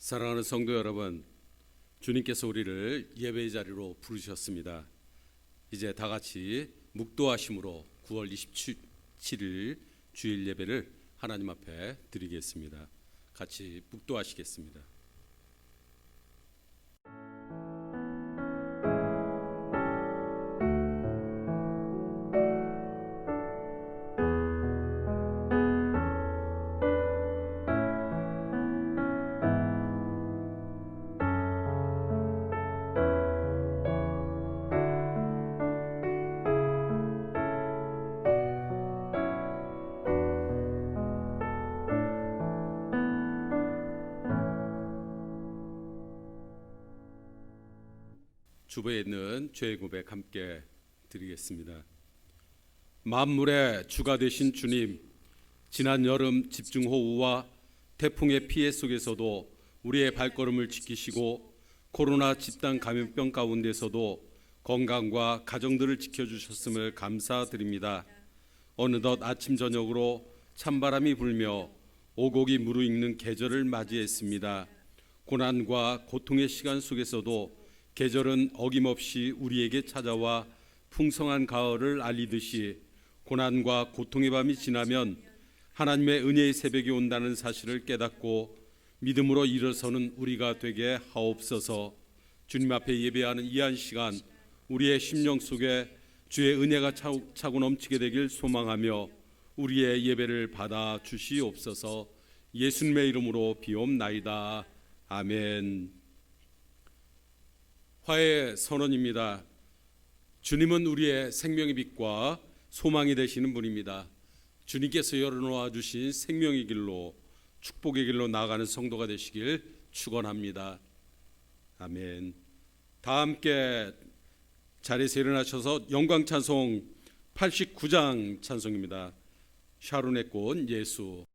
사랑하는 성도 여러분, 주님께서 우리를 예배의 자리로 부르셨습니다. 이제 다 같이 묵도하심으로 9월 27일 주일 예배를 하나님 앞에 드리겠습니다. 같이 묵도하시겠습니다. 주보에 있는 죄의 고백 함께 드리겠습니다. 만물의 주가 되신 주님, 지난 여름 집중호우와 태풍의 피해 속에서도 우리의 발걸음을 지키시고 코로나 집단 감염병 가운데서도 건강과 가정들을 지켜주셨음을 감사드립니다. 어느덧 아침 저녁으로 찬바람이 불며 오곡이 무르익는 계절을 맞이했습니다. 고난과 고통의 시간 속에서도 계절은 어김없이 우리에게 찾아와 풍성한 가을을 알리듯이 고난과 고통의 밤이 지나면 하나님의 은혜의 새벽이 온다는 사실을 깨닫고 믿음으로 일어서는 우리가 되게 하옵소서. 주님 앞에 예배하는 이 한 시간 우리의 심령 속에 주의 은혜가 차고 넘치게 되길 소망하며 우리의 예배를 받아 주시옵소서. 예수님의 이름으로 비옵나이다. 아멘. 화해의 선언입니다. 주님은 우리의 생명의 빛과 소망이 되시는 분입니다. 주님께서 열어놓아 주신 생명의 길로, 축복의 길로 나아가는 성도가 되시길 축원합니다. 아멘. 다 함께 자리에서 일어나셔서 영광 찬송 89장 찬송입니다. 샤론의 꽃 예수.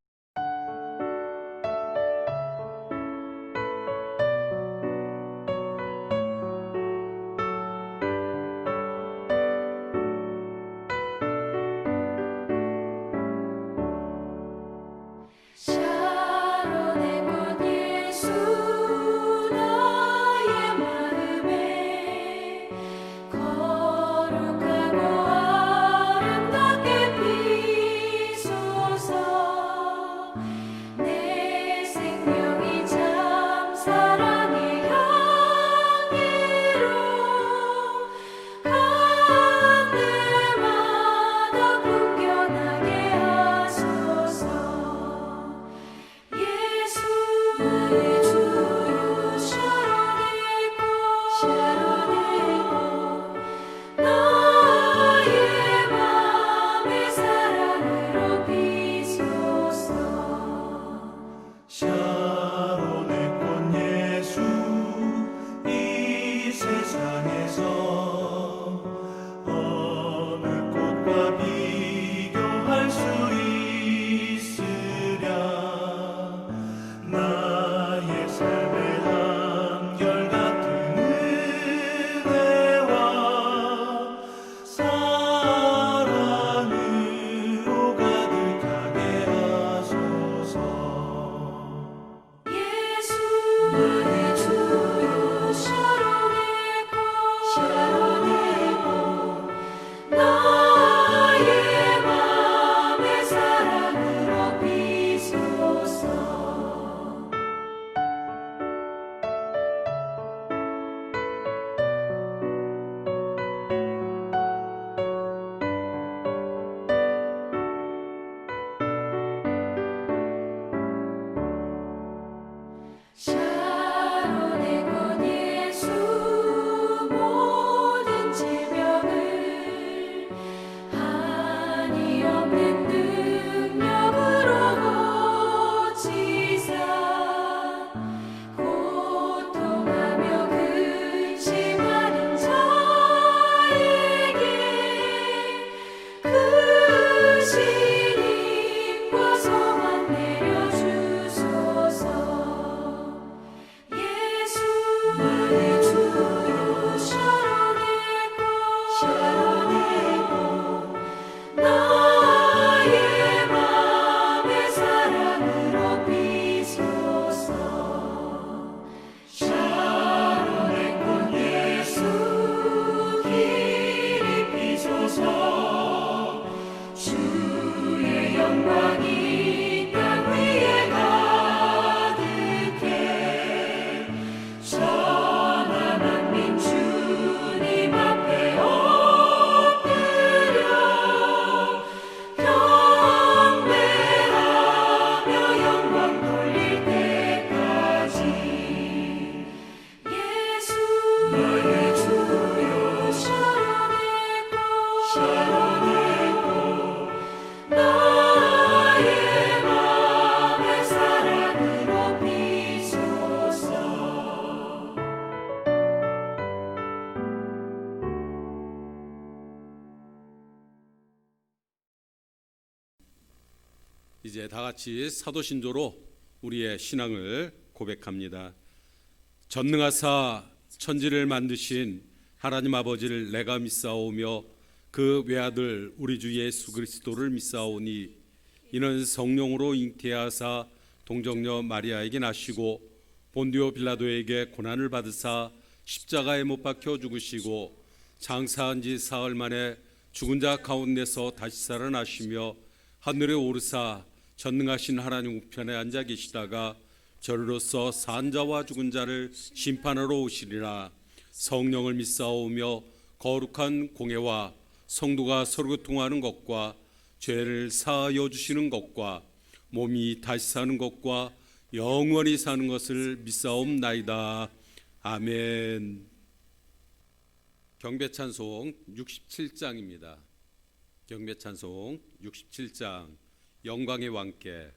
샤 이제 다 같이 사도신조로 우리의 신앙을 고백합니다. 전능하사 천지를 만드신 하나님 아버지를 내가 믿사오며 그 외아들 우리 주 예수 그리스도를 믿사오니 이는 성령으로 잉태하사 동정녀 마리아에게 나시고 본디오 빌라도에게 고난을 받으사 십자가에 못 박혀 죽으시고 장사한 지 사흘 만에 죽은 자 가운데서 다시 살아나시며 하늘에 오르사 전능하신 하나님 우편에 앉아 계시다가 저리로서 산 자와 죽은 자를 심판하러 오시리라. 성령을 믿사오며 거룩한 공회와 성도가 서로 교통하는 것과 죄를 사하여 주시는 것과 몸이 다시 사는 것과 영원히 사는 것을 믿사옵나이다. 아멘. 경배찬송 67장입니다. 경배찬송 67장 영광의 왕께.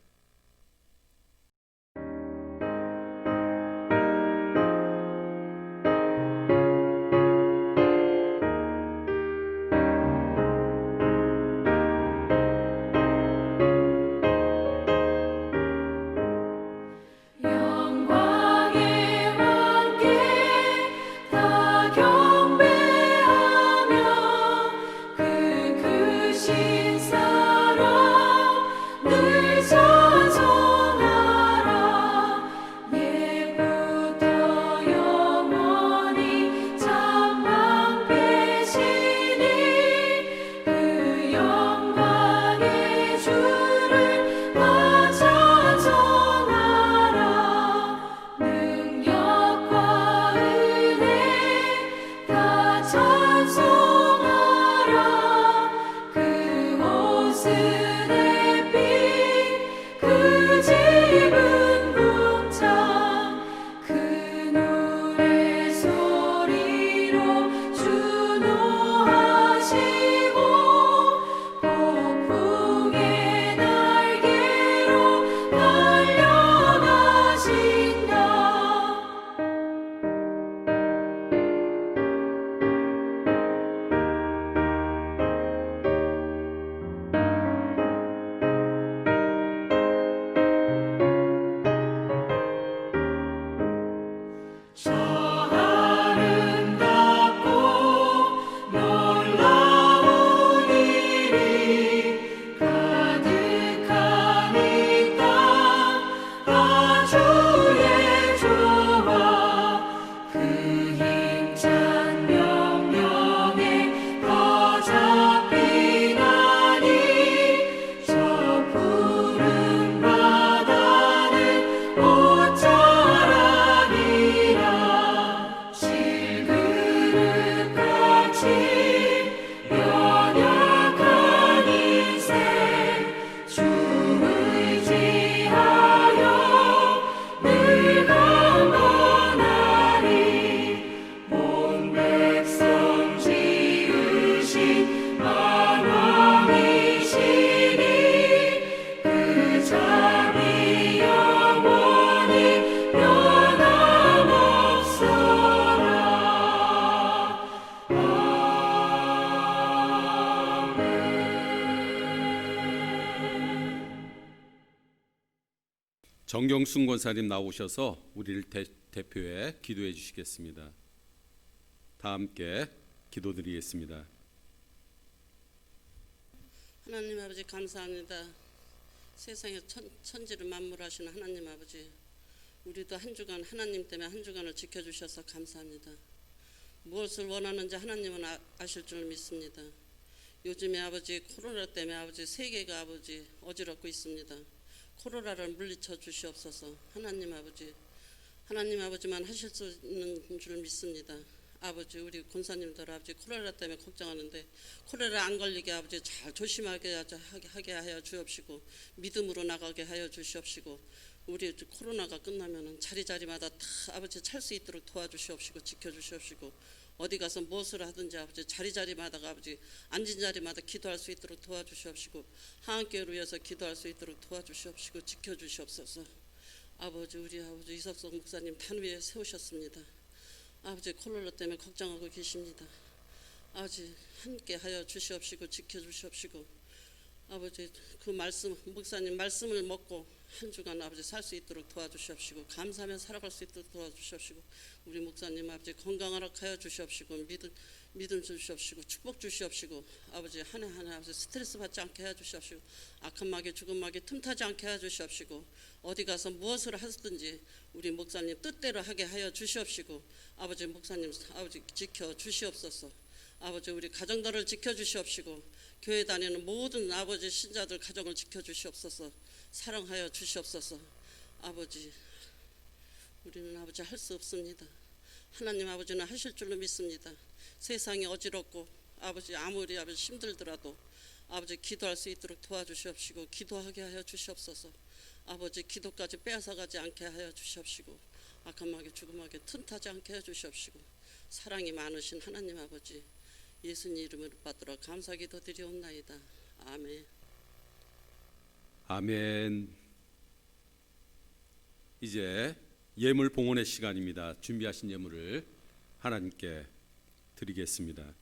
정경순 권사님 나오셔서 우리를 대표해 기도해 주시겠습니다. 다 함께 기도드리겠습니다. 하나님 아버지 감사합니다. 세상에 천지를 만물하시는 하나님 아버지, 우리도 한 주간 하나님 때문에 한 주간을 지켜주셔서 감사합니다. 무엇을 원하는지 하나님은 아실 줄 믿습니다. 요즘에 아버지 코로나 때문에 아버지 세계가 아버지 어지럽고 있습니다. 코로나를 물리쳐 주시옵소서. 하나님 아버지만 하실 수 있는 줄 믿습니다. 아버지 우리 권사님들 아버지 코로나 때문에 걱정하는데 코로나 안 걸리게 아버지 잘 조심하게 하게 하여 주옵시고 믿음으로 나가게 하여 주시옵시고 우리 코로나가 끝나면은 자리자리마다 다 아버지 찰 수 있도록 도와주시옵시고 지켜주시옵시고 어디 가서 무엇을 하든지 아버지 자리자리마다 아버지 앉은 자리마다 기도할 수 있도록 도와주시옵시고 하나님께를 위해서 기도할 수 있도록 도와주시옵시고 지켜주시옵소서. 아버지 우리 아버지 이석성 목사님 단 위에 세우셨습니다. 아버지 코로나 때문에 걱정하고 계십니다. 아버지 함께 하여 주시옵시고 지켜주시옵시고 아버지 그 말씀 목사님 말씀을 먹고 한 주간 아버지 살 수 있도록 도와주시옵시고 감사하며 살아갈 수 있도록 도와주시옵시고 우리 목사님 아버지 건강하라 하여 주시옵시고 믿음 주시옵시고 축복 주시옵시고 아버지 한 해 한 해 아버지 스트레스 받지 않게 해 주시옵시고 악한 마귀 죽은 마귀 틈타지 않게 해 주시옵시고 어디 가서 무엇을 하든지 우리 목사님 뜻대로 하게 하여 주시옵시고 아버지 목사님 아버지 지켜 주시옵소서. 아버지 우리 가정들을 지켜 주시옵시고 교회 다니는 모든 아버지 신자들 가정을 지켜 주시옵소서. 사랑하여 주시옵소서. 아버지 우리는 아버지 할 수 없습니다. 하나님 아버지는 하실 줄로 믿습니다. 세상이 어지럽고 아버지 아무리 아버지 힘들더라도 아버지 기도할 수 있도록 도와주시옵시고 기도하게 하여 주시옵소서. 아버지 기도까지 빼앗아가지 않게 하여 주시옵시고 악한 마귀 죽은 마귀 틈타지 않게 해 주시옵시고 사랑이 많으신 하나님 아버지 예수님 이름으로 받들어 감사 기도 드리옵나이다. 아멘. 아멘. 이제 예물 봉헌의 시간입니다. 준비하신 예물을 하나님께 드리겠습니다.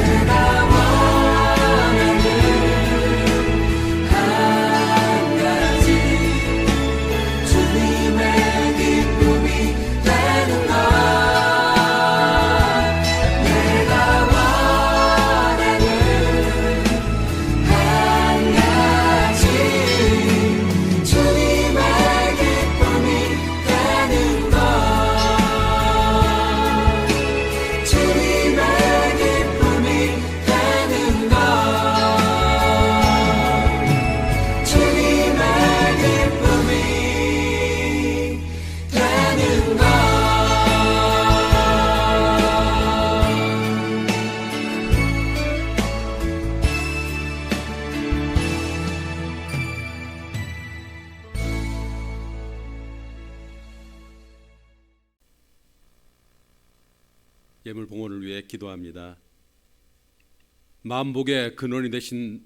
내가 예물 봉헌을 위해 기도합니다. 만복의 근원이 되신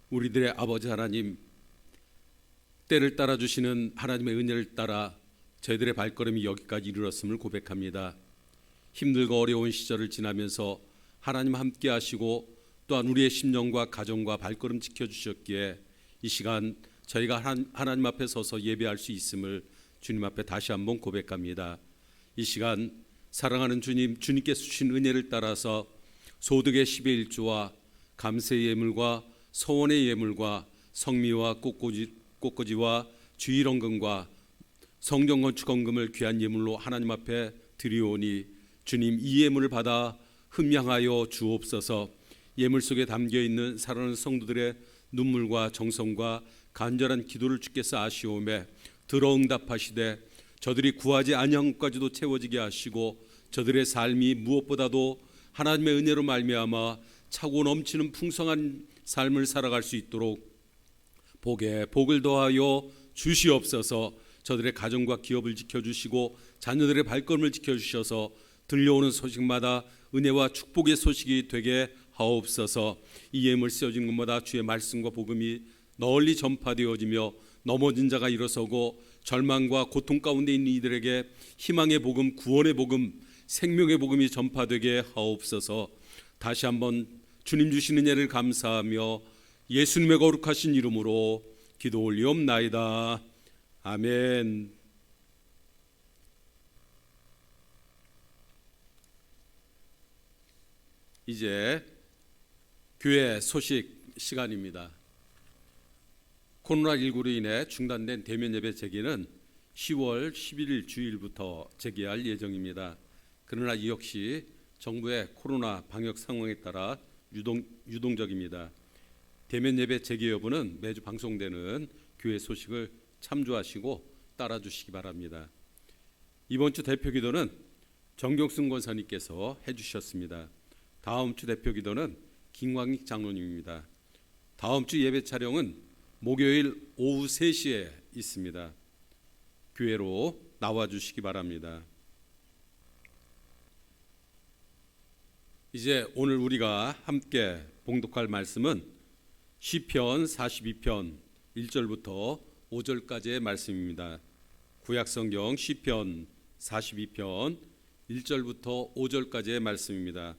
우리들의 아버지 하나님, 때를 따라 주시는 하나님의 은혜를 따라 저희들의 발걸음이 여기까지 이르렀음을 고백합니다. 힘들고 어려운 시절을 지나면서 하나님 함께 하시고 또한 우리의 심령과 가정과 발걸음 지켜주셨기에 이 시간 저희가 하나님 앞에 서서 예배할 수 있음을 주님 앞에 다시 한번 고백합니다. 이 시간 사랑하는 주님, 주님께서 주신 은혜를 따라서 소득의 10의 1조와 감사의 예물과 서원의 예물과 성미와 꽃꽂이와 주일원금과 성전 건축 헌금을 귀한 예물로 하나님 앞에 드리오니 주님, 이 예물을 받아 흠양하여 주옵소서. 예물 속에 담겨있는 사랑하는 성도들의 눈물과 정성과 간절한 기도를 주께서 아시오매 들어응답하시되 저들이 구하지 아니한 것까지도 채워지게 하시고 저들의 삶이 무엇보다도 하나님의 은혜로 말미암아 차고 넘치는 풍성한 삶을 살아갈 수 있도록 복에 복을 더하여 주시옵소서. 저들의 가정과 기업을 지켜주시고 자녀들의 발걸음을 지켜주셔서 들려오는 소식마다 은혜와 축복의 소식이 되게 하옵소서. 이 예물 쓰여진 곳마다 주의 말씀과 복음이 널리 전파되어지며 넘어진 자가 일어서고 절망과 고통 가운데 있는 이들에게 희망의 복음, 구원의 복음, 생명의 복음이 전파되게 하옵소서. 다시 한번 주님 주시는 은혜를 감사하며 예수님의 거룩하신 이름으로 기도 올리옵나이다. 아멘. 이제 교회 소식 시간입니다. 코로나19로 인해 중단된 대면 예배 재개는 10월 11일 주일부터 재개할 예정입니다. 그러나 이 역시 정부의 코로나 방역 상황에 따라 유동적입니다. 대면 예배 재개 여부는 매주 방송되는 교회 소식을 참조하시고 따라주시기 바랍니다. 이번 주 대표 기도는 정경순 권사님께서 해주셨습니다. 다음 주 대표 기도는 김광익 장로님입니다. 다음 주 예배 촬영은 목요일 오후 3시에 있습니다. 교회로 나와주시기 바랍니다. 이제 오늘 우리가 함께 봉독할 말씀은 시편 42편 1절부터 5절까지의 말씀입니다. 구약성경 시편 42편 1절부터 5절까지의 말씀입니다.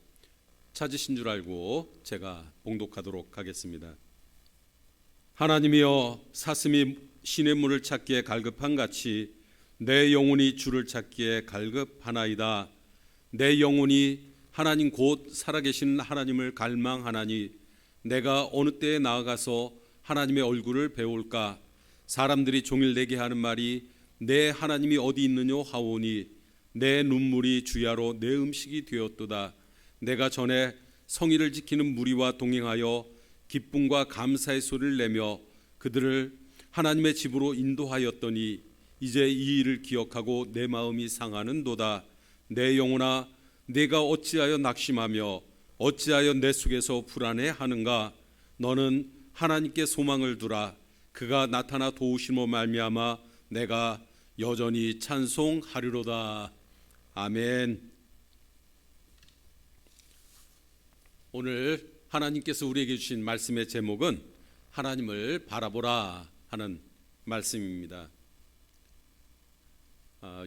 찾으신 줄 알고 제가 봉독하도록 하겠습니다. 하나님이여, 사슴이 시냇물을 찾기에 갈급한 같이 내 영혼이 주를 찾기에 갈급하나이다. 내 영혼이 하나님 곧 살아계신 하나님을 갈망하나니 내가 어느 때에 나아가서 하나님의 얼굴을 배울까? 사람들이 종일 내게 하는 말이 내 하나님이 어디 있느냐 하오니 내 눈물이 주야로 내 음식이 되었도다. 내가 전에 성의를 지키는 무리와 동행하여 기쁨과 감사의 소리를 내며 그들을 하나님의 집으로 인도하였더니 이제 이 일을 기억하고 내 마음이 상하는도다. 내 영혼아, 내가 어찌하여 낙심하며 어찌하여 내 속에서 불안해하는가? 너는 하나님께 소망을 두라. 그가 나타나 도우심으로 말미암아 내가 여전히 찬송하리로다. 아멘. 오늘 하나님께서 우리에게 주신 말씀의 제목은 하나님을 바라보라 하는 말씀입니다.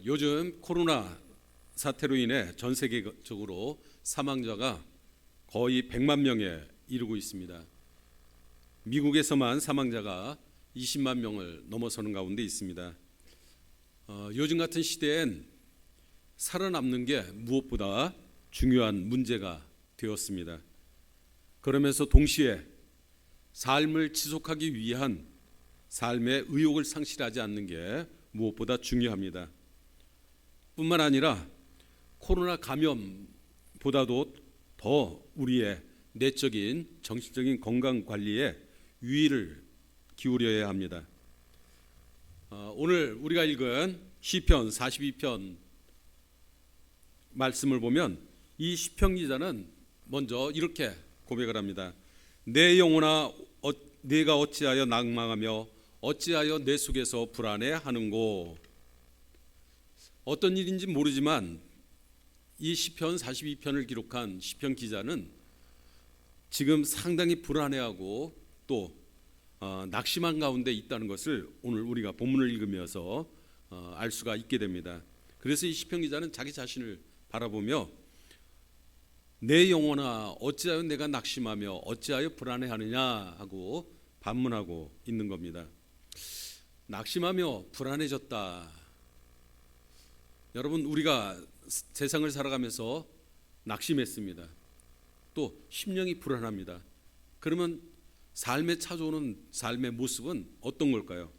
요즘 코로나 사태로 인해 전 세계적으로 사망자가 거의 100만 명에 이르고 있습니다. 미국에서만 사망자가 20만 명을 넘어서는 가운데 있습니다. 요즘 같은 시대엔 살아남는 게 무엇보다 중요한 문제가 되었습니다. 그러면서 동시에 삶을 지속하기 위한 삶의 의욕을 상실하지 않는 게 무엇보다 중요합니다. 뿐만 아니라 코로나 감염보다도 더 우리의 내적인 정신적인 건강 관리에 유의를 기울여야 합니다. 오늘 우리가 읽은 시편 42편 말씀을 보면 이 시편 기자는 먼저 이렇게 고백을 합니다. 내 영혼아, 내가 어찌하여 낭망하며 어찌하여 내 속에서 불안해하는고. 어떤 일인지 모르지만 이 시편 42편을 기록한 시편 기자는 지금 상당히 불안해하고 또 낙심한 가운데 있다는 것을 오늘 우리가 본문을 읽으면서 알 수가 있게 됩니다. 그래서 이 시편 기자는 자기 자신을 바라보며 내 영혼아 어찌하여 내가 낙심하며 어찌하여 불안해하느냐 하고 반문하고 있는 겁니다. 낙심하며 불안해졌다. 여러분, 우리가 세상을 살아가면서 낙심했습니다. 또 심령이 불안합니다. 그러면 삶에 찾아오는 삶의 모습은 어떤 걸까요?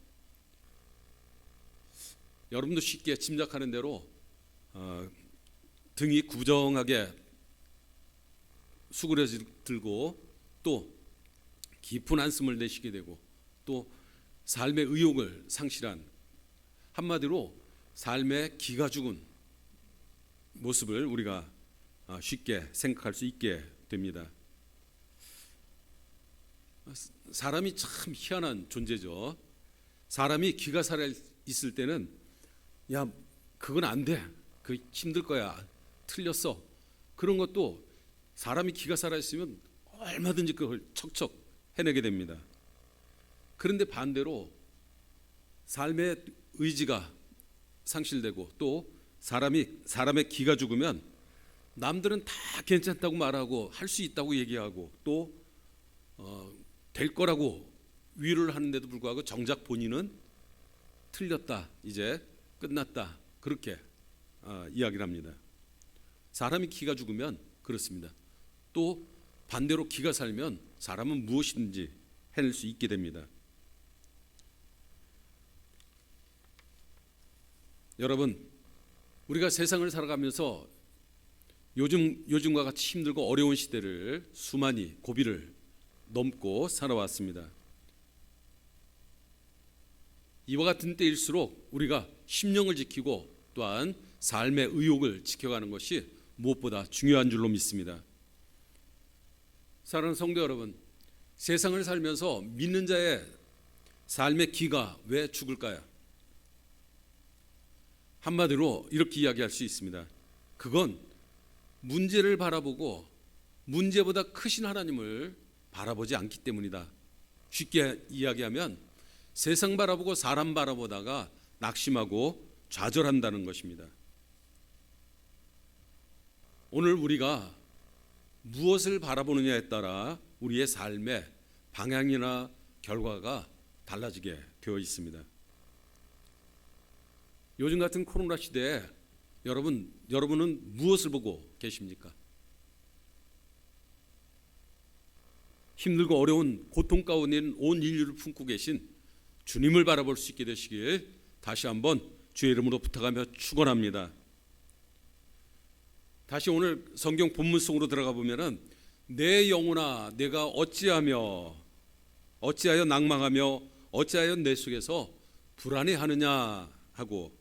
여러분도 쉽게 짐작하는 대로 등이 구정하게 수그러들고 또 깊은 한숨을 내쉬게 되고 또 삶의 의욕을 상실한, 한마디로 삶의 기가 죽은 모습을 우리가 쉽게 생각할 수 있게 됩니다. 사람이 참 희한한 존재죠. 사람이 기가 살아 있을 때는 야 그건 안 돼, 그 힘들 거야, 틀렸어, 그런 것도 사람이 기가 살아 있으면 얼마든지 그걸 척척 해내게 됩니다. 그런데 반대로 삶의 의지가 상실되고 또 사람의 기가 죽으면 남들은 다 괜찮다고 말하고 할 수 있다고 얘기하고 또 될 거라고 위로를 하는데도 불구하고 정작 본인은 틀렸다, 이제 끝났다, 그렇게 이야기를 합니다. 사람이 기가 죽으면 그렇습니다. 또 반대로 기가 살면 사람은 무엇이든지 해낼 수 있게 됩니다. 여러분, 우리가 세상을 살아가면서 요즘과 같이 힘들고 어려운 시대를 수많이 고비를 넘고 살아왔습니다. 이와 같은 때일수록 우리가 심령을 지키고 또한 삶의 의욕을 지켜가는 것이 무엇보다 중요한 줄로 믿습니다. 사랑하는 성도 여러분, 세상을 살면서 믿는 자의 삶의 기가 왜 죽을까요? 한마디로 이렇게 이야기할 수 있습니다. 그건 문제를 바라보고 문제보다 크신 하나님을 바라보지 않기 때문이다. 쉽게 이야기하면 세상 바라보고 사람 바라보다가 낙심하고 좌절한다는 것입니다. 오늘 우리가 무엇을 바라보느냐에 따라 우리의 삶의 방향이나 결과가 달라지게 되어 있습니다. 요즘 같은 코로나 시대에 여러분은 무엇을 보고 계십니까? 힘들고 어려운 고통 가운데 있는 온 인류를 품고 계신 주님을 바라볼 수 있게 되시길 다시 한번 주의 이름으로 부탁하며 축원합니다. 다시 오늘 성경 본문 속으로 들어가 보면은 내 영혼아 내가 어찌하여 낭망하며 어찌하여 내 속에서 불안해하느냐 하고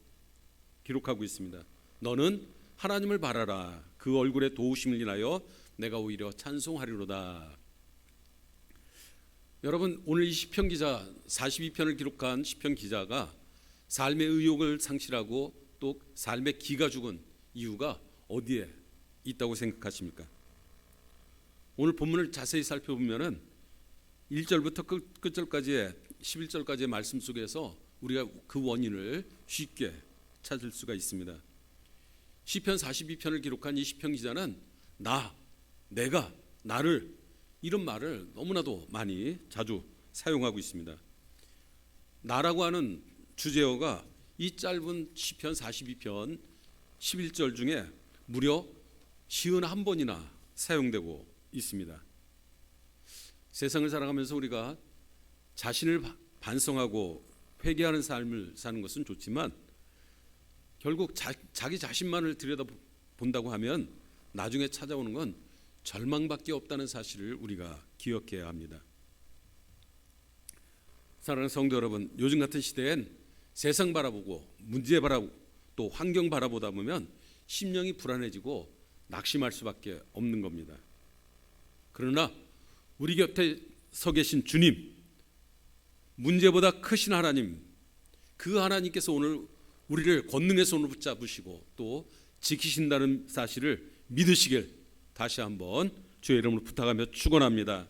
기록하고 있습니다. 너는 하나님을 바라라. 그 얼굴에 도우심을 인하여 내가 오히려 찬송하리로다. 여러분, 오늘 이 시편 기자 42편을 기록한 시편 기자가 삶의 의욕을 상실하고 또 삶의 기가 죽은 이유가 어디에 있다고 생각하십니까? 오늘 본문을 자세히 살펴보면은 1절부터 끝절까지의 11절까지의 말씀 속에서 우리가 그 원인을 쉽게 찾을 수가 있습니다. 시편 42편을 기록한 이 시편 기자는 내가, 나를, 이런 말을 너무나도 많이 자주 사용하고 있습니다. 나라고 하는 주제어가 이 짧은 시편 42편 11절 중에 무려 51번이나 사용되고 있습니다. 세상을 살아가면서 우리가 자신을 반성하고 회개하는 삶을 사는 것은 좋지만 결국 자기 자신만을 들여다본다고 하면 나중에 찾아오는 건 절망밖에 없다는 사실을 우리가 기억해야 합니다. 사랑하는 성도 여러분, 요즘 같은 시대엔 세상 바라보고 문제 바라보고 또 환경 바라보다 보면 심령이 불안해지고 낙심할 수밖에 없는 겁니다. 그러나 우리 곁에 서 계신 주님, 문제보다 크신 하나님, 그 하나님께서 오늘 우리를 권능의 손으로 붙잡으시고 또 지키신다는 사실을 믿으시길 다시 한번 주의 이름으로 부탁하며 축원합니다.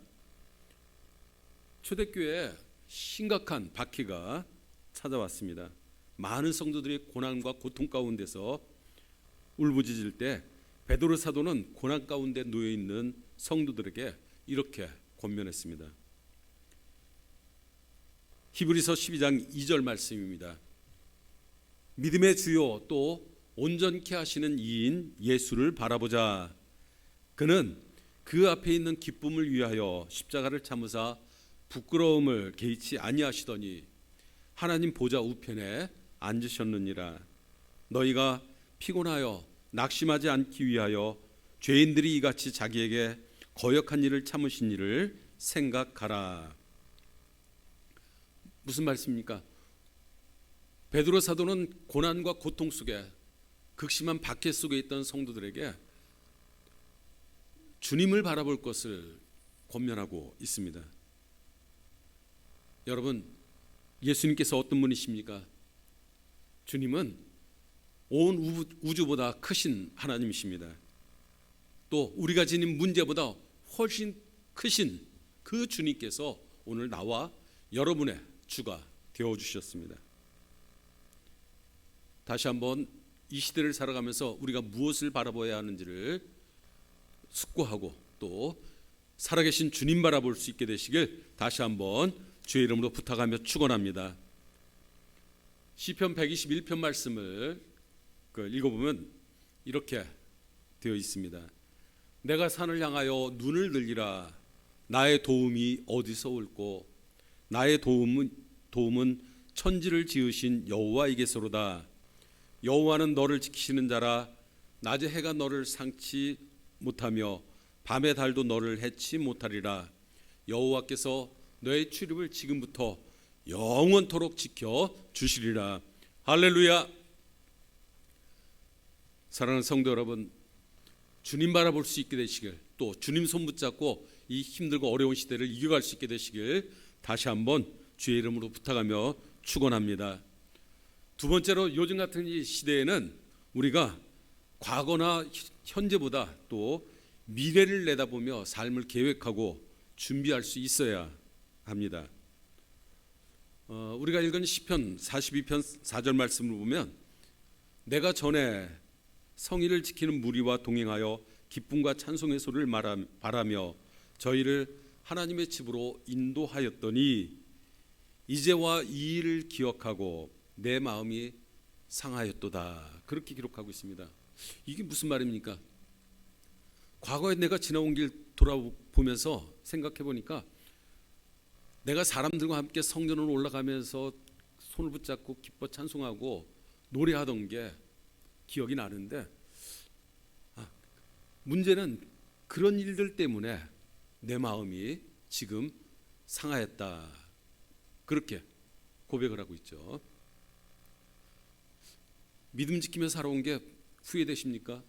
초대교회에 심각한 박해가 찾아왔습니다. 많은 성도들이 고난과 고통 가운데서 울부짖을 때 베드로 사도는 고난 가운데 놓여 있는 성도들에게 이렇게 권면했습니다. 히브리서 12장 2절 말씀입니다. 믿음의 주요 또 온전케 하시는 이인 예수를 바라보자. 그는 그 앞에 있는 기쁨을 위하여 십자가를 참으사 부끄러움을 개의치 아니하시더니 하나님 보좌 우편에 앉으셨느니라. 너희가 피곤하여 낙심하지 않기 위하여 죄인들이 이같이 자기에게 거역한 일을 참으신 일을 생각하라. 무슨 말씀입니까? 베드로 사도는 고난과 고통 속에 극심한 박해 속에 있던 성도들에게 주님을 바라볼 것을 권면하고 있습니다. 여러분, 예수님께서 어떤 분이십니까? 주님은 온 우주보다 크신 하나님이십니다. 또 우리가 지닌 문제보다 훨씬 크신 그 주님께서 오늘 나와 여러분의 주가 되어주셨습니다. 다시 한번 이 시대를 살아가면서 우리가 무엇을 바라봐야 하는지를 숙고하고 또 살아계신 주님 바라볼 수 있게 되시길 다시 한번 주의 이름으로 부탁하며 축원합니다. 시편 121편 말씀을 읽어보면 이렇게 되어 있습니다. 내가 산을 향하여 눈을 들리라. 나의 도움이 어디서 올꼬? 나의 도움은 천지를 지으신 여호와에게서로다. 여호와는 너를 지키시는 자라. 낮에 해가 너를 상치 못하며 밤의 달도 너를 해치 못하리라. 여호와께서 너의 출입을 지금부터 영원토록 지켜 주시리라. 할렐루야. 사랑하는 성도 여러분, 주님 바라볼 수 있게 되시길, 또 주님 손 붙잡고 이 힘들고 어려운 시대를 이겨갈 수 있게 되시길 다시 한번 주의 이름으로 부탁하며 축원합니다. 두 번째로, 요즘 같은 이 시대에는 우리가 과거나 현재보다 또 미래를 내다보며 삶을 계획하고 준비할 수 있어야 합니다. 우리가 읽은 시편 42편 4절 말씀을 보면 내가 전에 성의를 지키는 무리와 동행하여 기쁨과 찬송의 소리를 바라며 저희를 하나님의 집으로 인도하였더니 이제와 이 일을 기억하고 내 마음이 상하였도다. 그렇게 기록하고 있습니다. 이게 무슨 말입니까? 과거에 내가 지나온 길 돌아보면서 생각해 보니까 내가 사람들과 함께 성전으로 올라가면서 손을 붙잡고 기뻐 찬송하고 노래하던 게 기억이 나는데, 문제는 그런 일들 때문에 내 마음이 지금 상하였다. 그렇게 고백을 하고 있죠. 믿음 지키며 살아온 게 후회되십니까?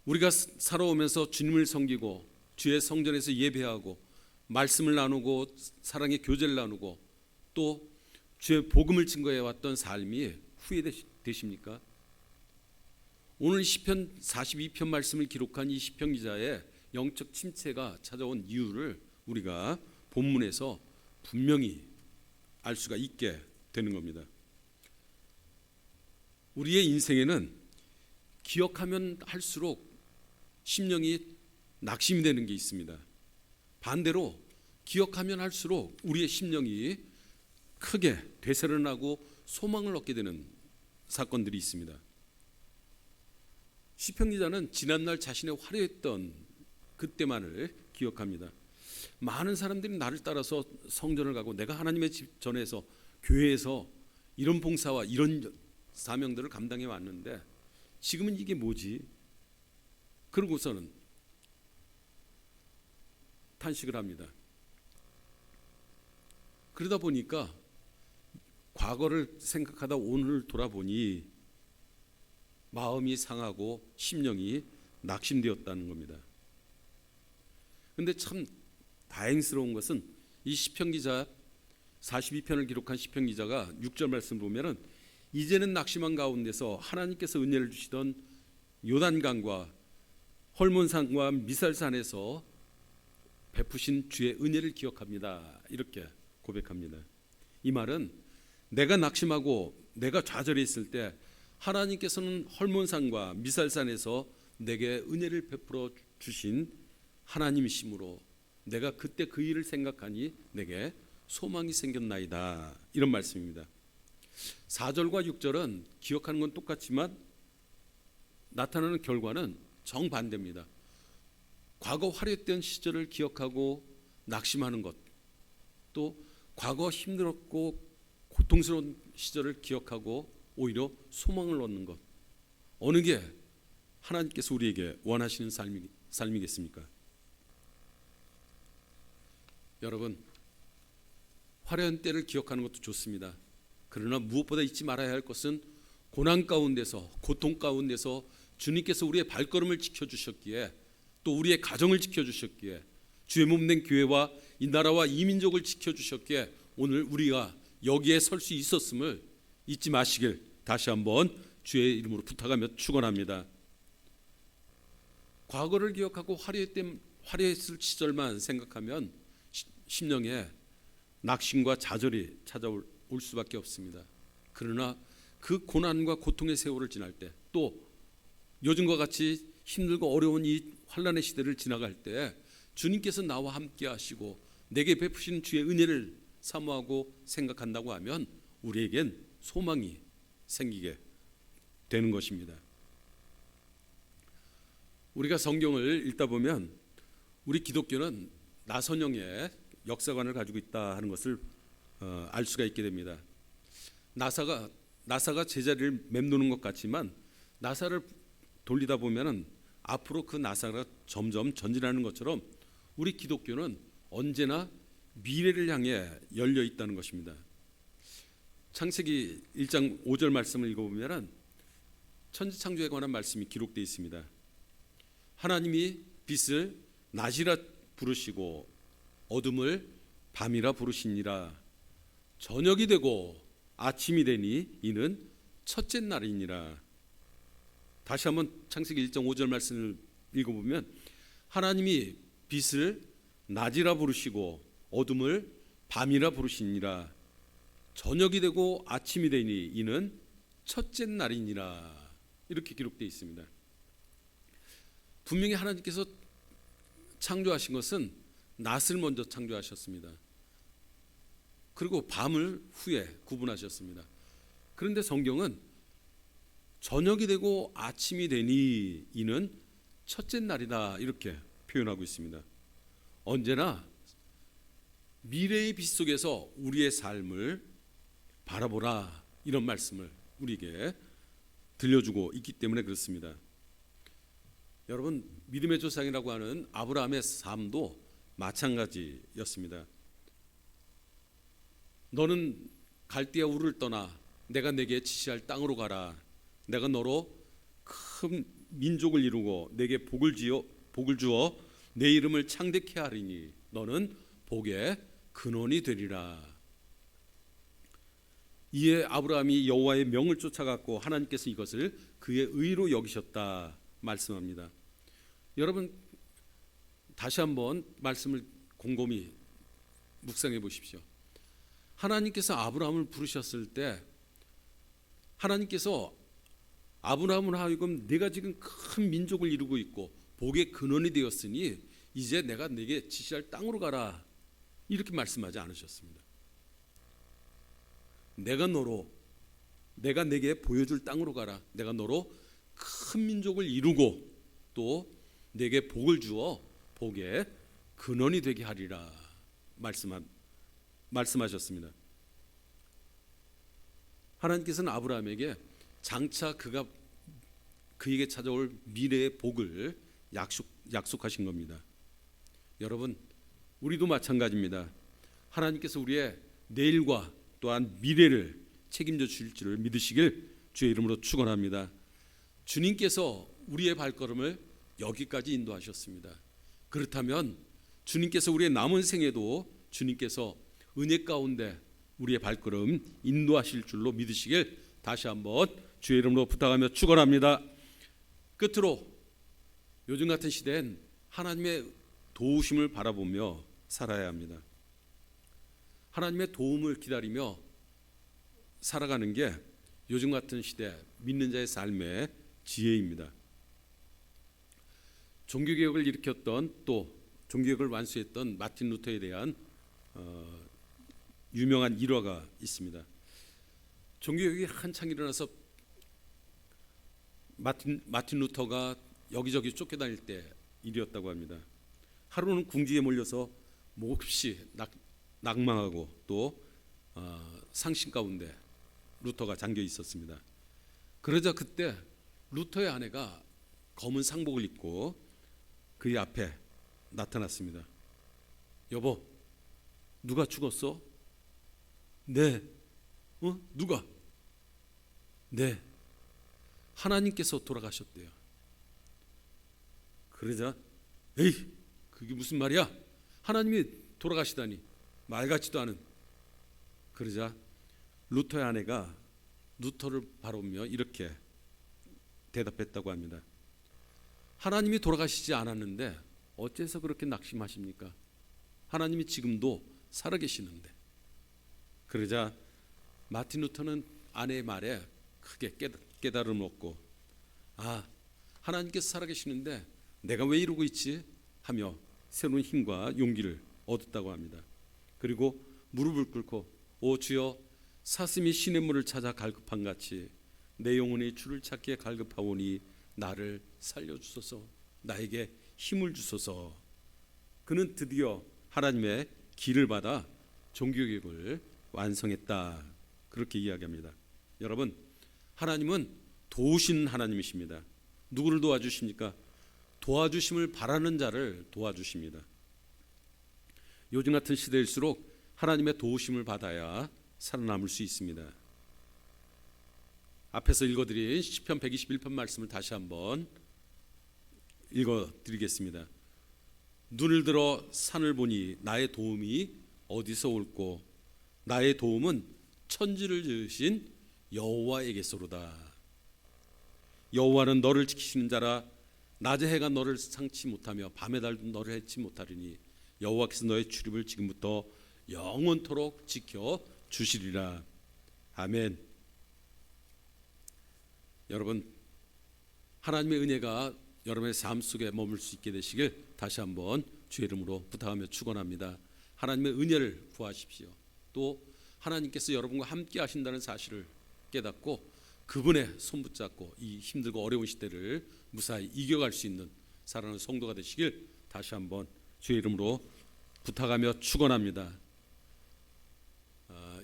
우리가 살아오면서 주님을 섬기고 주의 성전에서 예배하고 말씀을 나누고 사랑의 교제를 나누고 또 주의 복음을 증거해 왔던 삶이 후회되십니까? 오늘 시편 42편 말씀을 기록한 이 시편 기자의 영적 침체가 찾아온 이유를 우리가 본문에서 분명히 알 수가 있게 되는 겁니다. 우리의 인생에는 기억하면 할수록 심령이 낙심이 되는 게 있습니다. 반대로 기억하면 할수록 우리의 심령이 크게 되살아나고 소망을 얻게 되는 사건들이 있습니다. 시편 기자는 지난날 자신의 화려했던 그때만을 기억합니다. 많은 사람들이 나를 따라서 성전을 가고 내가 하나님의 집 전에서 교회에서 이런 봉사와 이런 사명들을 감당해 왔는데 지금은 이게 뭐지? 그러고서는 탄식을 합니다. 그러다 보니까 과거를 생각하다 오늘을 돌아보니 마음이 상하고 심령이 낙심되었다는 겁니다. 그런데 참 다행스러운 것은 이 시편 기자 42편을 기록한 시편 기자가 6절 말씀 보면은 이제는 낙심한 가운데서 하나님께서 은혜를 주시던 요단강과 헐몬산과 미살산에서 베푸신 주의 은혜를 기억합니다. 이렇게 고백합니다. 이 말은 내가 낙심하고 내가 좌절해 있을 때 하나님께서는 헐몬산과 미살산에서 내게 은혜를 베풀어 주신 하나님이시므로 내가 그때 그 일을 생각하니 내게 소망이 생겼나이다. 이런 말씀입니다. 4절과 6절은 기억하는 건 똑같지만 나타나는 결과는 정반대입니다. 과거 화려했던 시절을 기억하고 낙심하는 것, 또 과거 힘들었고 고통스러운 시절을 기억하고 오히려 소망을 얻는 것, 어느 게 하나님께서 우리에게 원하시는 삶이겠습니까? 여러분, 화려한 때를 기억하는 것도 좋습니다. 그러나 무엇보다 잊지 말아야 할 것은 고난 가운데서, 고통 가운데서 주님께서 우리의 발걸음을 지켜주셨기에, 또 우리의 가정을 지켜주셨기에, 주의 몸된 교회와 이 나라와 이 민족을 지켜주셨기에 오늘 우리가 여기에 설 수 있었음을 잊지 마시길 다시 한번 주의 이름으로 부탁하며 축원합니다. 과거를 기억하고 화려했을 시절만 생각하면 심령에 낙심과 좌절이 찾아올 수밖에 없습니다. 그러나 그 고난과 고통의 세월을 지날 때, 또 요즘과 같이 힘들고 어려운 이 환난의 시대를 지나갈 때 주님께서 나와 함께 하시고 내게 베푸신 주의 은혜를 사모하고 생각한다고 하면 우리에겐 소망이 생기게 되는 것입니다. 우리가 성경을 읽다 보면 우리 기독교는 나선형의 역사관을 가지고 있다 하는 것을 알 수가 있게 됩니다. 나사가 제자리를 맴도는 것 같지만 나사를 돌리다 보면은 앞으로 그 나사가 점점 전진하는 것처럼 우리 기독교는 언제나 미래를 향해 열려 있다는 것입니다. 창세기 1장 5절 말씀을 읽어보면 천지창조에 관한 말씀이 기록되어 있습니다. 하나님이 빛을 낮이라 부르시고 어둠을 밤이라 부르시니라. 저녁이 되고 아침이 되니 이는 첫째 날이니라. 다시 한번 창세기 1장 5절 말씀을 읽어보면 하나님이 빛을 낮이라 부르시고 어둠을 밤이라 부르시니라. 저녁이 되고 아침이 되니 이는 첫째 날이니라. 이렇게 기록되어 있습니다. 분명히 하나님께서 창조하신 것은 낮을 먼저 창조하셨습니다. 그리고 밤을 후에 구분하셨습니다. 그런데 성경은 저녁이 되고 아침이 되니 이는 첫째 날이다 이렇게 표현하고 있습니다. 언제나 미래의 빛 속에서 우리의 삶을 바라보라 이런 말씀을 우리에게 들려주고 있기 때문에 그렇습니다. 여러분, 믿음의 조상이라고 하는 아브라함의 삶도 마찬가지였습니다. 너는 갈대아 우를 떠나 내가 내게 지시할 땅으로 가라. 내가 너로 큰 민족을 이루고 내게 복을 주어 내 이름을 창대케 하리니 너는 복의 근원이 되리라. 이에 아브라함이 여호와의 명을 쫓아갔고 하나님께서 이것을 그의 의로 여기셨다 말씀합니다. 여러분, 다시 한번 말씀을 곰곰이 묵상해 보십시오. 하나님께서 아브라함을 부르셨을 때 하나님께서 아브라함을 하여금 내가 지금 큰 민족을 이루고 있고 복의 근원이 되었으니 이제 내가 네게 지시할 땅으로 가라 이렇게 말씀하지 않으셨습니다. 내가 네게 보여줄 땅으로 가라. 내가 너로 큰 민족을 이루고 또 네게 복을 주어 복의 근원이 되게 하리라 말씀하셨습니다. 하나님께서는 아브라함에게 장차 그에게 찾아올 미래의 복을 약속하신 겁니다. 여러분, 우리도 마찬가지입니다. 하나님께서 우리의 내일과 또한 미래를 책임져 주실 줄을 믿으시길 주의 이름으로 축원합니다. 주님께서 우리의 발걸음을 여기까지 인도하셨습니다. 그렇다면 주님께서 우리의 남은 생에도 주님께서 은혜 가운데 우리의 발걸음 인도하실 줄로 믿으시길 다시 한번 주의 이름으로 부탁하며 축원합니다. 끝으로 요즘 같은 시대엔 하나님의 도우심을 바라보며 살아야 합니다. 하나님의 도움을 기다리며 살아가는 게 요즘 같은 시대 믿는 자의 삶의 지혜입니다. 종교개혁을 일으켰던 또 종교개혁을 완수했던 마틴 루터에 대한 유명한 일화가 있습니다. 종교개혁이 한창 일어나서 마틴 루터가 여기저기 쫓겨다닐 때 일이었다고 합니다. 하루는 궁지에 몰려서 몹시 낙망하고 또 상심 가운데 루터가 잠겨 있었습니다. 그러자 그때 루터의 아내가 검은 상복을 입고 그의 앞에 나타났습니다. 여보, 누가 죽었어? 네. 누가? 네. 하나님께서 돌아가셨대요. 그러자 에이, 그게 무슨 말이야? 하나님이 돌아가시다니 말 같지도 않은. 그러자 루터의 아내가 루터를 바라보며 이렇게 대답했다고 합니다. 하나님이 돌아가시지 않았는데 어째서 그렇게 낙심하십니까? 하나님이 지금도 살아계시는데. 그러자 마틴 루터는 아내의 말에 크게 깨달음을 얻고, 하나님께서 살아계시는데 내가 왜 이러고 있지? 하며 새로운 힘과 용기를 얻었다고 합니다. 그리고 무릎을 꿇고 오 주여, 사슴이 시냇물을 찾아 갈급한 같이 내 영혼이 주를 찾기에 갈급하오니 나를 살려주소서, 나에게 힘을 주소서. 그는 드디어 하나님의 길을 받아 종교개혁을 완성했다, 그렇게 이야기합니다. 여러분, 하나님은 도우신 하나님이십니다. 누구를 도와주십니까? 도와주심을 바라는 자를 도와주십니다. 요즘 같은 시대일수록 하나님의 도우심을 받아야 살아남을 수 있습니다. 앞에서 읽어드린 시편 121편 말씀을 다시 한번 읽어드리겠습니다. 눈을 들어 산을 보니 나의 도움이 어디서 올꼬? 나의 도움은 천지를 지으신 여호와에게서로다. 여호와는 너를 지키시는 자라. 낮의 해가 너를 상치 못하며 밤의 달도 너를 해치 못하리니 여호와께서 너의 출입을 지금부터 영원토록 지켜 주시리라. 아멘. 여러분, 하나님의 은혜가 여러분의 삶 속에 머물 수 있게 되시길 다시 한번 주의 이름으로 부탁하며 축원합니다. 하나님의 은혜를 구하십시오. 또 하나님께서 여러분과 함께 하신다는 사실을 깨닫고 그분의 손 붙잡고 이 힘들고 어려운 시대를 무사히 이겨갈 수 있는 사랑하는 성도가 되시길 다시 한번 주의 이름으로 부탁하며 축원합니다.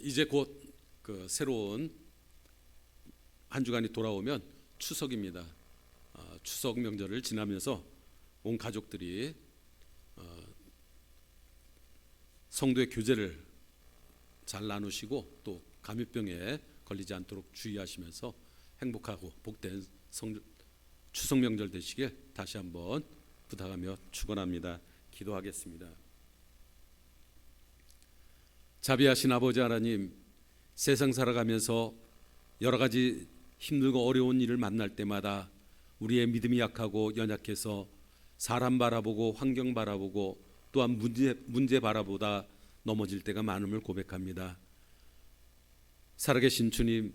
이제 곧 그 새로운 한 주간이 돌아오면 추석입니다. 추석 명절을 지나면서 온 가족들이 성도의 교제를 잘 나누시고 또 감염병에 걸리지 않도록 주의하시면서 행복하고 복된 추석 명절 되시길 다시 한번 부탁하며 축원합니다. 기도하겠습니다. 자비하신 아버지 하나님, 세상 살아가면서 여러 가지 힘들고 어려운 일을 만날 때마다 우리의 믿음이 약하고 연약해서 사람 바라보고 환경 바라보고 또한 문제 바라보다 넘어질 때가 많음을 고백합니다. 살아계신 주님,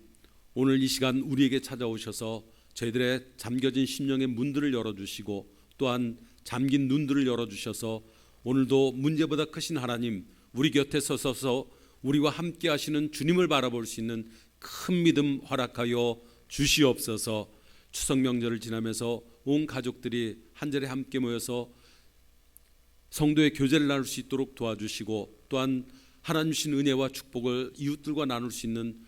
오늘 이 시간 우리에게 찾아오셔서 저희들의 잠겨진 심령의 문들을 열어주시고 또한 잠긴 눈들을 열어주셔서 오늘도 문제보다 크신 하나님, 우리 곁에 서서 우리와 함께 하시는 주님을 바라볼 수 있는 큰 믿음 허락하여 주시옵소서. 추석 명절을 지나면서 온 가족들이 한자리에 함께 모여서 성도의 교제를 나눌 수 있도록 도와주시고 또한 하나님 주신 은혜와 축복을 이웃들과 나눌 수 있는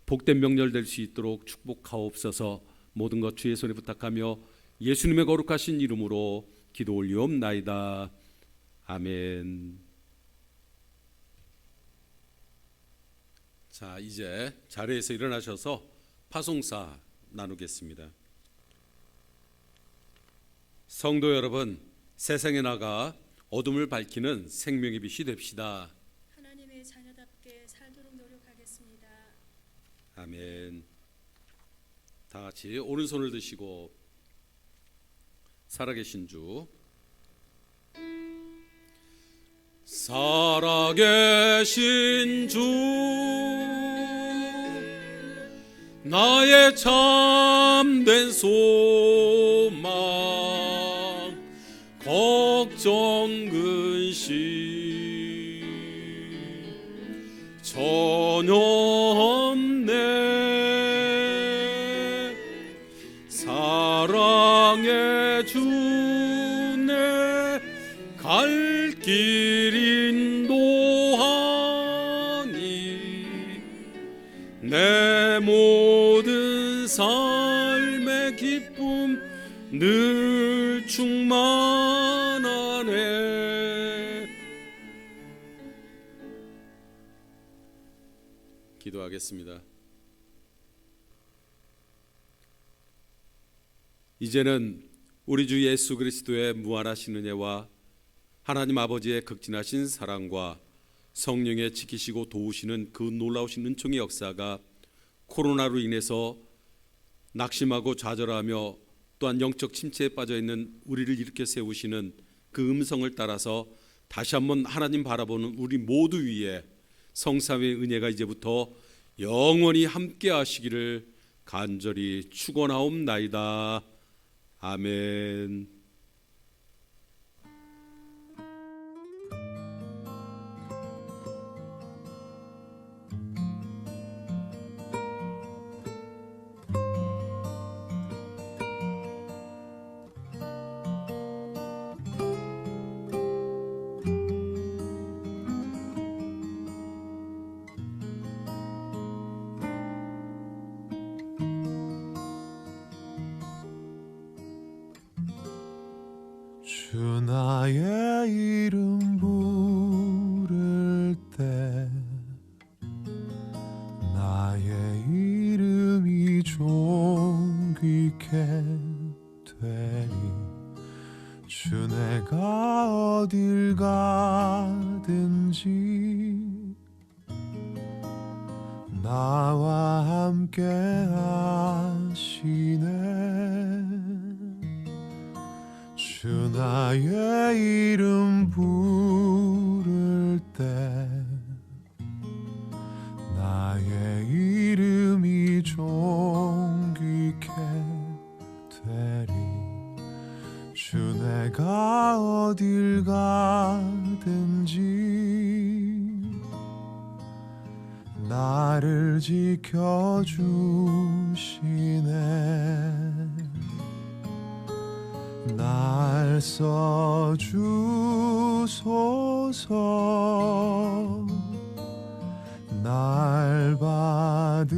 복된 명절 될 수 있도록 축복하옵소서. 모든 것 주의 손에 부탁하며 예수님의 거룩하신 이름으로 기도 올리옵나이다. 아멘. 자, 이제 자리에서 일어나셔서 파송사 나누겠습니다. 성도 여러분, 세상에 나가 어둠을 밝히는 생명의 빛이 됩시다. 하나님의 자녀답게 살도록 노력하겠습니다. 아멘. 다 같이 오른손을 드시고 살아계신 주, 살아계신 주, 나의 참된 소망, 걱정 근심 전혀 없네. 사랑의 주네 갈 길 인도하니 내 모든 삶의 기쁨 늘 충만하네. 기도하겠습니다. 이제는 우리 주 예수 그리스도의 무한하신 은혜와 하나님 아버지의 극진하신 사랑과 성령의 지키시고 도우시는 그 놀라우신 은총의 역사가 코로나로 인해서 낙심하고 좌절하며 또한 영적 침체에 빠져있는 우리를 일으켜 세우시는 그 음성을 따라서 다시 한번 하나님 바라보는 우리 모두 위에 성삼의 은혜가 이제부터 영원히 함께 하시기를 간절히 축원하옵나이다. 아멘. 주 나의 이름 부를 때 나의 이름이 존귀케 되리. 주 내가 어딜 가든지 나와 함께 하시네. 주 나의 이름 부를 때 나의 이름이 존귀케 되리. 주 내가 어딜 가든지 나를 지켜주시네. 날 써주소서. 날 받으소서.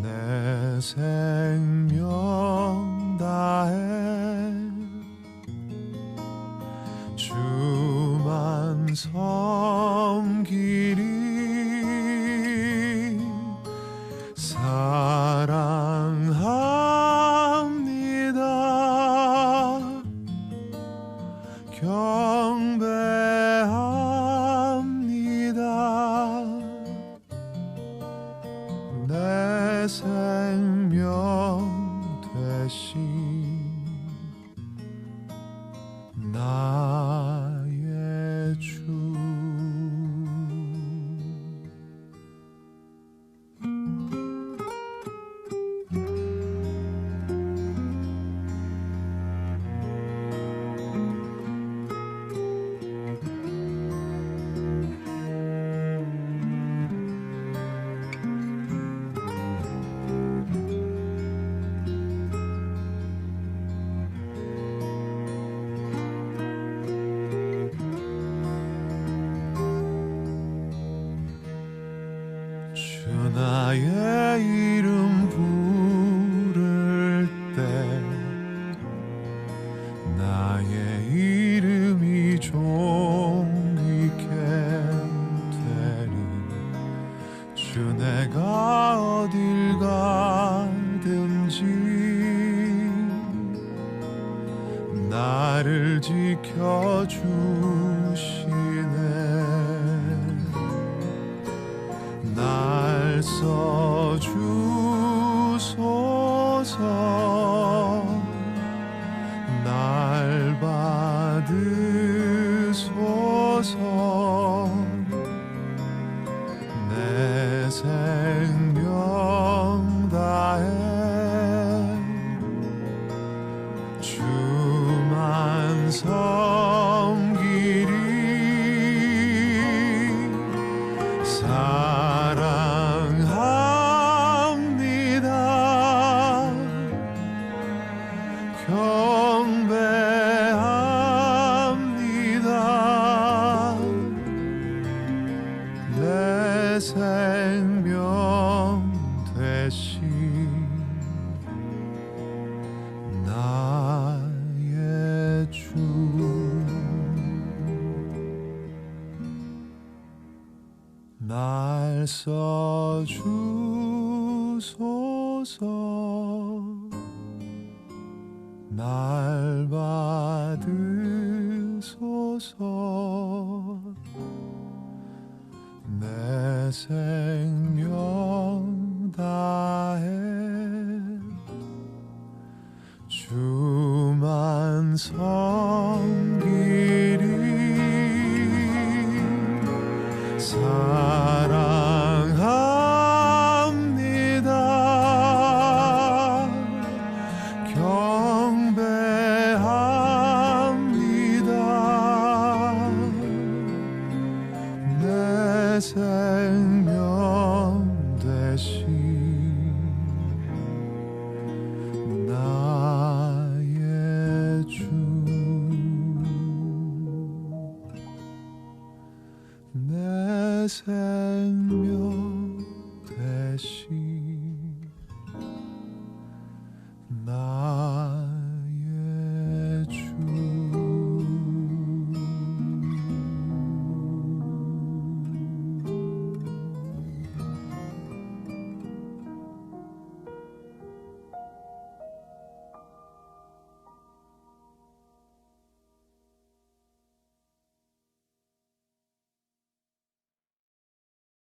내 생명 다해 주만 섬기리. 사랑합니다. 경배합니다. 내 생명 되신 나의 주. 주 나의 이름 부를 때 나의 이름이 존귀케 되리. 주 내가 어딜 가든지 나를 지켜주시네. 써주소서 날 받으소서 내 생명 다해 주만 섬기리 사랑합니다 경배합니다 내 생명 되신 나의 주 날 써주소서 날 받으소서 내 생명 다해 주만 섬기리 사랑합니다 경배합니다 내 생명 되신 나의 주 내 생명